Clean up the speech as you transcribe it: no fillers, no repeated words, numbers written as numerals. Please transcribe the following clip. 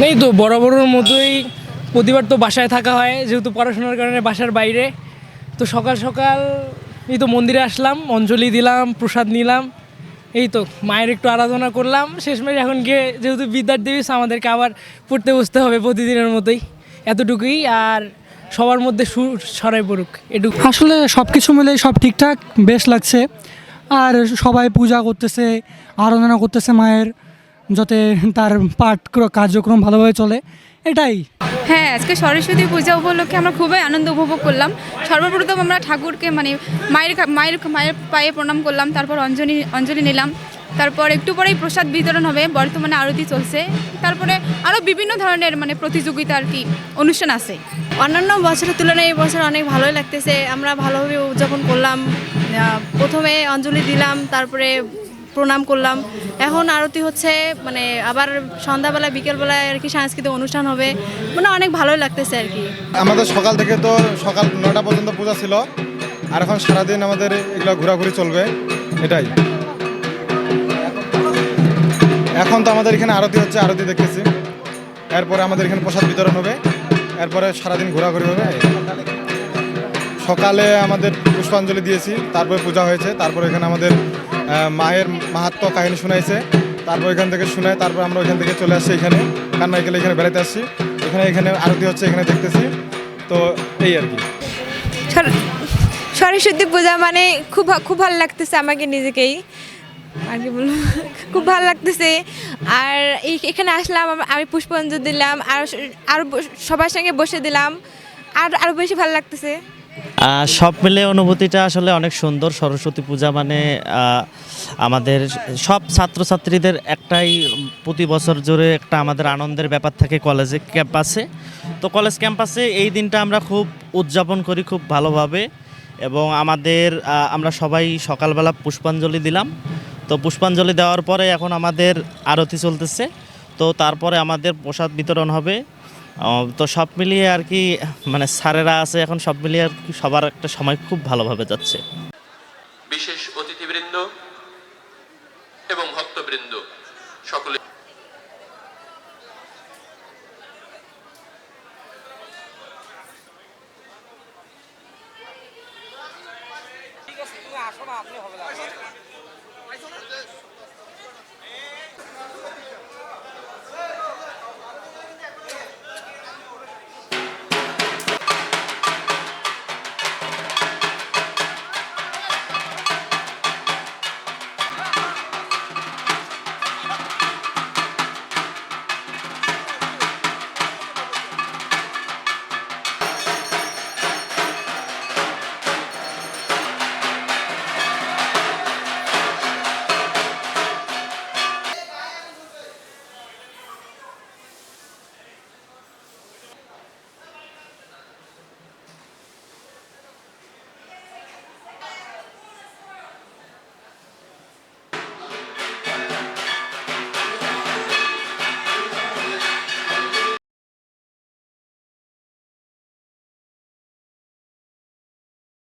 এই তো বরাবরের মতোই প্রতিবার তো বাসায় থাকা হয়, যেহেতু পড়াশোনার কারণে বাসার বাইরে। তো সকাল সকাল এই তো মন্দিরে আসলাম, অঞ্জলি দিলাম, প্রসাদ নিলাম, এই তো মায়ের একটু আরাধনা করলাম। শেষমেশ এখন গিয়ে যেহেতু বিদ্যার দেবী, আমাদেরকে আবার পড়তে বসতে হবে প্রতিদিনের মতোই, এতটুকুই। আর সবার মধ্যে সুর ছড়াই পড়ুক এটুকু। আসলে সব কিছু মিলে সব ঠিকঠাক, বেশ লাগছে। আর সবাই পূজা করতেছে, আরাধনা করতেছে মায়ের, যাতে তার পাঠ কার্যক্রম ভালোভাবে চলে, এটাই। হ্যাঁ, আজকে সরস্বতী পূজা উপলক্ষে আমরা খুবই আনন্দ উপভোগ করলাম। সর্বপ্রথম আমরা ঠাকুরকে মানে মায়ের পায়ে প্রণাম করলাম, তারপর অঞ্জলি নিলাম। তারপর একটু পরেই প্রসাদ বিতরণ হবে, বর্তমানে আরতি চলছে। তারপরে আরও বিভিন্ন ধরনের মানে প্রতিযোগিতা আর কি অনুষ্ঠান আছে। অন্যান্য বছরের তুলনায় এই বছর অনেক ভালোই লাগতেছে। আমরা ভালোভাবে উদযাপন করলাম। প্রথমে অঞ্জলি দিলাম, তারপরে প্রণাম করলাম। এখন আরতি হচ্ছে, মানে আবার সন্ধ্যাবেলা বিকেলবেলায় আর কি সাংস্কৃতিক অনুষ্ঠান হবে, মানে অনেক ভালোই লাগতেছে আর কি। আমাদের সকাল থেকে তো সকাল 9টা পর্যন্ত পূজা ছিল, আর এখন সারাদিন আমাদের এগুলো ঘোরাঘুরি চলবে, এটাই। এখন তো আমাদের এখানে আরতি হচ্ছে, আরতি দেখতেছি। এরপরে আমাদের এখানে প্রসাদ বিতরণ হবে, এরপরে সারাদিন ঘোরাঘুরি হবে। সকালে আমাদের পুষ্পাঞ্জলি দিয়েছি, তারপরে পূজা হয়েছে, তারপর এখানে আমাদের মায়ের মাহাত্ম্য কাহিনী শোনাইছে, তারপর এখান থেকে শুনে তারপর আমরা ওইখান থেকে চলে আসছি এখানে কান্নাইকেলে, এখানে বেড়াতে আসছি। এখানে আরতি হচ্ছে, এখানে দেখতেছি, তো এই আর কি। সরস্বতী পূজা মানে খুব ভালো লাগতেছে আমাকে নিজেকেই, আর কি বলবো, খুব ভালো লাগতেছে। আর এখানে আসলাম, আমি পুষ্পাঞ্জলি দিলাম, আর সবার সঙ্গে বসে দিলাম, আর আরও বেশি ভালো লাগতেছে। সব মিলে অনুভূতিটা আসলে অনেক সুন্দর। সরস্বতী পূজা মানে আমাদের সব ছাত্রছাত্রীদের একটাই প্রতি বছর জুড়ে একটা আমাদের আনন্দের ব্যাপার থাকে কলেজে ক্যাম্পাসে। তো কলেজ ক্যাম্পাসে এই দিনটা আমরা খুব উদযাপন করি খুব ভালোভাবে, এবং আমরা সবাই সকালবেলা পুষ্পাঞ্জলি দিলাম। তো পুষ্পাঞ্জলি দেওয়ার পরে এখন আমাদের আরতি চলতেছে, তো তারপরে আমাদের প্রসাদ বিতরণ হবে। তো সব মিলিয়ে আর কি, মানে স্যারেরা আছে, এখন সব মিলিয়ে আর কি সবার একটা সময় খুব ভালোভাবে যাচ্ছে। বিশেষ অতিথিবৃন্দ এবং ভক্তবৃন্দ সকলে ঠিক আছে, তুমি আসো না, আপনি হবে না।